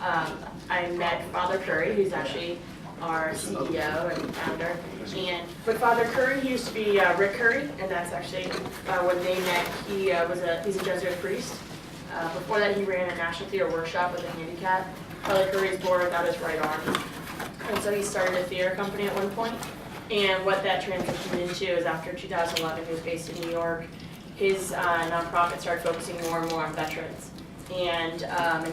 I met Father Curry, who's actually our CEO and founder. But Father Curry, he used to be Rick Curry, and that's actually when they met. He's a Jesuit priest. Before that, he ran a National Theater workshop with a handicap. Father Curry's born without his right arm, and so he started a theater company at one point. And what that transitioned into is after 2011, he was based in New York. His nonprofit started focusing more and more on veterans, and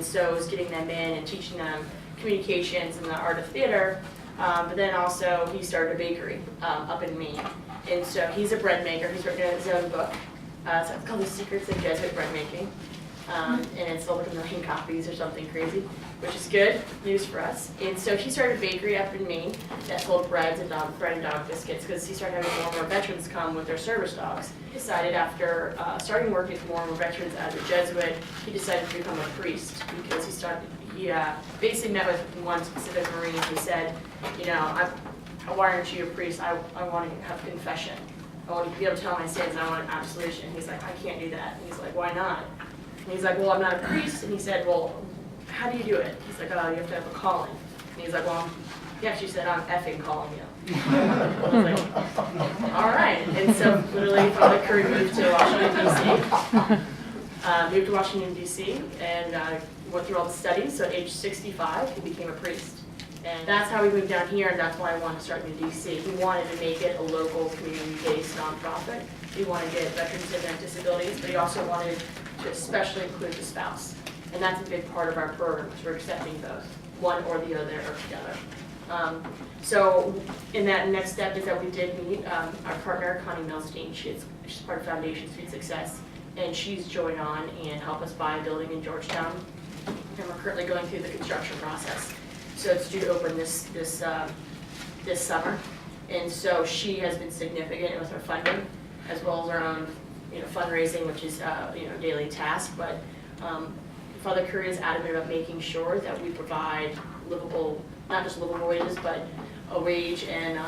so it was getting them in and teaching them communications and the art of theater. But then also he started a bakery up in Maine, and so he's a bread maker. He's written his own book. So it's called The Secrets of Jesuit Bread Making, and it's sold like 1 million copies or something crazy, which is good news for us. And so he started a bakery up in Maine that sold bread and dog biscuits, because he started having more and more veterans come with their service dogs. He decided after starting working with more and more veterans as a Jesuit, he decided to become a priest, because he basically met with one specific Marine who said, you know, why aren't you a priest? I want to have confession. I want to be able to tell my sins, and I want an absolution. He's like, I can't do that. And he's like, why not? And he's like, well, I'm not a priest. And he said, well, how do you do it? He's like, oh, you have to have a calling. And he's like, well, yeah, she said, I'm effing calling you. I was like, all right. And so literally Father Curry moved to Washington, D.C. And went through all the studies. So at age 65, he became a priest. And that's how we moved down here, and that's why I wanted to start in DC. We wanted to make it a local, community-based nonprofit. We wanted to get veterans and their disabilities, but we also wanted to especially include the spouse. And that's a big part of our program, because we're accepting both, one or the other or together. So in that next step is that we did meet our partner, Connie Milstein. She's part of Foundation Street Success, and she's joined on and helped us buy a building in Georgetown. And we're currently going through the construction process. So it's due to open this summer, and so she has been significant with her funding, as well as our own, fundraising, which is daily task. But Father Curry is adamant about making sure that we provide livable, not just livable wages, but a wage and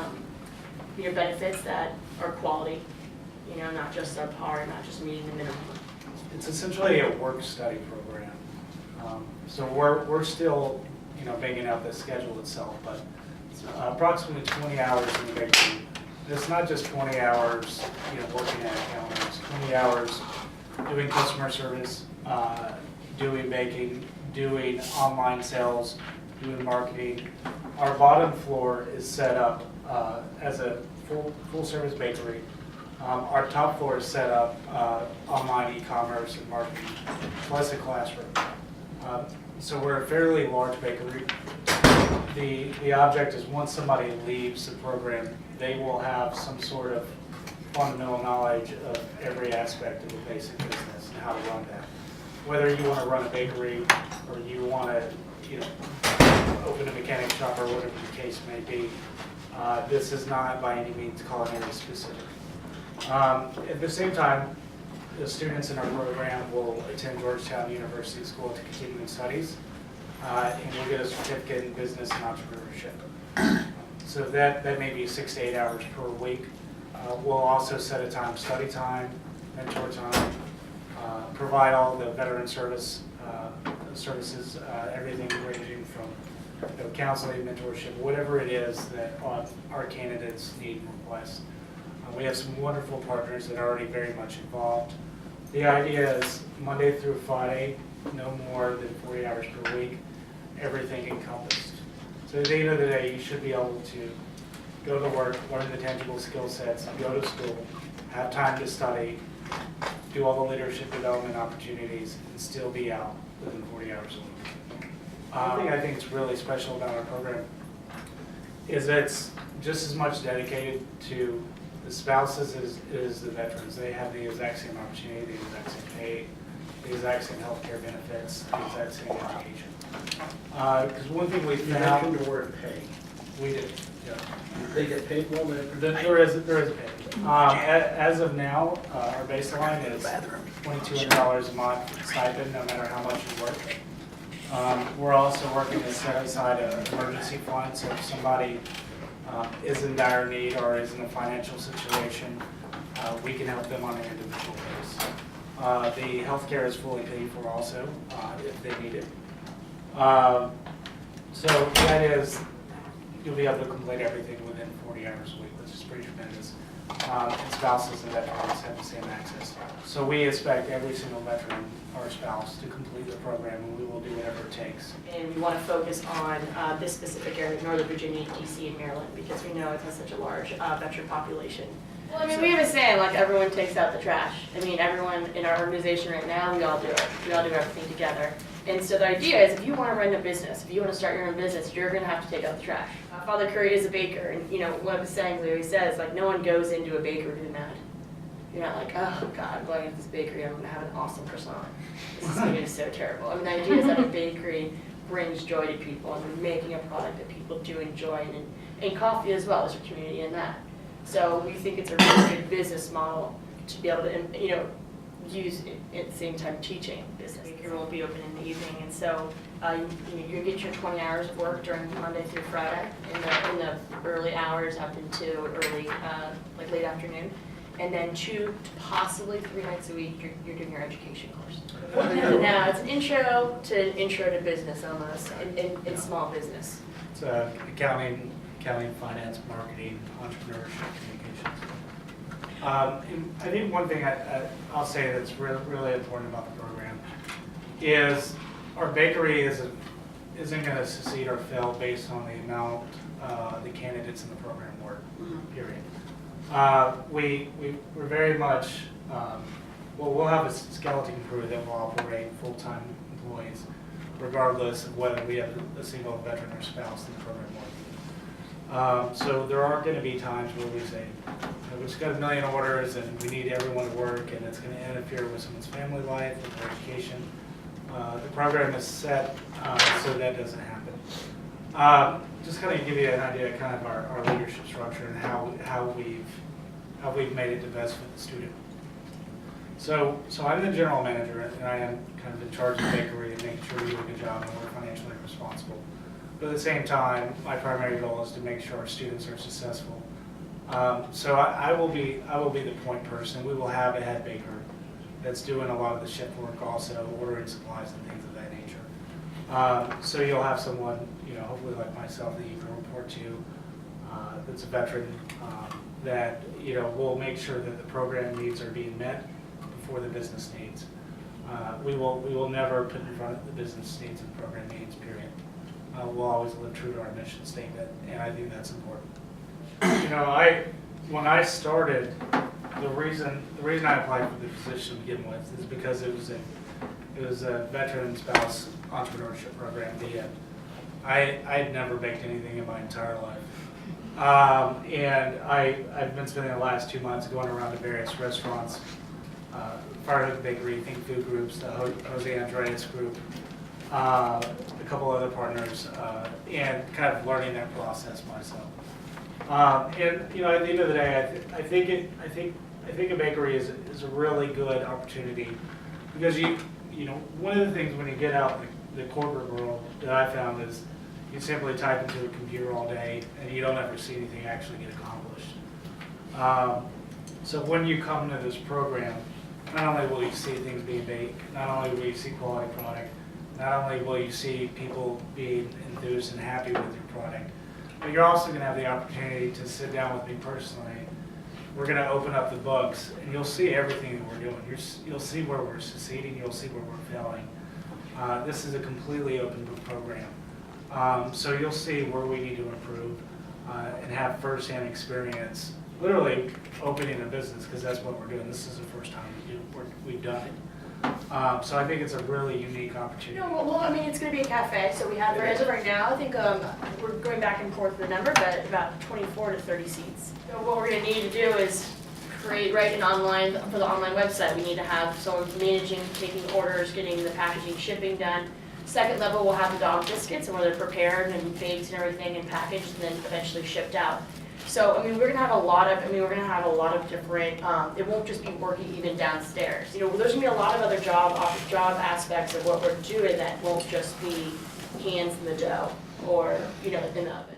benefits that are quality, not just subpar, not just meeting the minimum. It's essentially a work-study program. So we're still making out the schedule itself, but it's approximately 20 hours in the bakery. It's not just 20 hours, working at a counter. It's 20 hours doing customer service, doing baking, doing online sales, doing marketing. Our bottom floor is set up as a full-service bakery. Our top floor is set up online e-commerce and marketing, plus a classroom. So we're a fairly large bakery. The object is once somebody leaves the program, they will have some sort of fundamental knowledge of every aspect of the basic business and how to run that. Whether you want to run a bakery or you want to, open a mechanic shop or whatever the case may be, this is not by any means culinary specific. At the same time, the students in our program will attend Georgetown University School of Continuing Studies, and we'll get a certificate in business and entrepreneurship. So that may be 6 to 8 hours per week. We'll also set aside study time, mentor time, provide all the veteran services, everything ranging from counseling, mentorship, whatever it is that our candidates need and request. We have some wonderful partners that are already very much involved. The idea is Monday through Friday, no more than 40 hours per week, everything encompassed. So at the end of the day, you should be able to go to work, learn the tangible skill sets, go to school, have time to study, do all the leadership development opportunities, and still be out within 40 hours a week. One thing I think is really special about our program is that it's just as much dedicated to the spouses is the veterans. They have the exact same opportunity, the exact same pay, the exact same health care benefits, the exact same education. Because one thing we found... You mentioned the word pay. We do, yeah. They get paid well? There is a pay. As of now, our baseline is $2,200 a month stipend, no matter how much you work. We're also working to set aside an emergency fund, so if somebody is in dire need or is in a financial situation, we can help them on an individual basis. The health care is fully paid for also, if they need it. So the idea is you'll be able to complete everything within 40 hours a week, which is pretty tremendous. And spouses and veterans have the same access. So we expect every single veteran or spouse to complete the program, and we will do whatever it takes. And we want to focus on this specific area, Northern Virginia, DC, and Maryland, because we know it has such a large veteran population. Well, I mean, we have a saying, like, everyone takes out the trash. I mean, everyone in our organization right now, we all do it. We all do everything together. And so the idea is, if you want to run a business, if you want to start your own business, you're going to have to take out the trash. Father Curry is a baker, and, you know, one of the sayings he always says, like, no one goes into a bakery to be mad. You're not like, oh, God, I'm going into this bakery, I'm going to have an awesome croissant. This is going to be so terrible. I mean, the idea is that a bakery brings joy to people, and they're making a product that people do enjoy, and coffee as well. There's a community in that. So we think it's a really good business model to be able to, you know, use it at the same time teaching business. It won't be open in the evening, and so you get your 20 hours of work during Monday through Friday in the early hours up into early, like late afternoon, and then 2 to possibly 3 nights a week you're doing your education course. Now it's an intro to business almost, in small business. It's accounting, finance, marketing, entrepreneurship, communications. And I think one thing I'll say that's really important about the program is our bakery isn't going to succeed or fail based on the amount the candidates in the program work, period. We're very much, we'll have a skeleton crew that will operate full-time employees, regardless of whether we have a single veteran or spouse in the program working. So there are going to be times where we say, we just got 1 million orders and we need everyone to work, and it's going to interfere with someone's family life, with their education. The program is set so that doesn't happen. Just kind of give you an idea of kind of our leadership structure and how we've made it the best for the student. So I'm the general manager, and I am kind of in charge of the bakery and making sure we do a good job and we're financially responsible. But at the same time, my primary goal is to make sure our students are successful. So I will be the point person. We will have a head baker that's doing a lot of the shift work, also ordering supplies and things of that nature. So you'll have someone, you know, hopefully like myself, that you can report to, that's a veteran, that, you know, will make sure that the program needs are being met before the business needs. We will never put in front of the business needs and program needs, period. We'll always live true to our mission statement, and I think that's important. You know, when I started, the reason I applied for the position to begin with is because it was a veteran spouse entrepreneurship program. I had never baked anything in my entire life, and I've been spending the last 2 months going around to various restaurants, Firehook Bakery, Think Food Groups, the Jose Andreas Group, a couple other partners, and kind of learning that process myself. And you know, at the end of the day, I think a bakery is a really good opportunity, because you know, one of the things when you get out in the corporate world that I found is you simply type into a computer all day and you don't ever see anything actually get accomplished. So when you come to this program, not only will you see things being baked, not only will you see quality product, not only will you see people being enthused and happy with your product, but you're also going to have the opportunity to sit down with me personally. We're going to open up the books, and you'll see everything that we're doing. You'll see where we're succeeding, you'll see where we're failing. This is a completely open book program. So you'll see where we need to improve and have firsthand experience, literally opening a business, because that's what we're doing. This is the first time we've done it. So I think it's a really unique opportunity. No, well, I mean, it's going to be a cafe, so we have, as of right now, I think we're going back and forth with the number, but about 24 to 30 seats. So what we're going to need to do is create, an online, for the online website, we need to have someone managing, taking orders, getting the packaging, shipping done. Second level, we'll have the dog biscuits, and where they're prepared and baked and everything and packaged and then eventually shipped out. So, I mean, we're going to have a lot of different, it won't just be working even downstairs. You know, there's going to be a lot of other job aspects of what we're doing that won't just be hands in the dough or, you know, in the oven.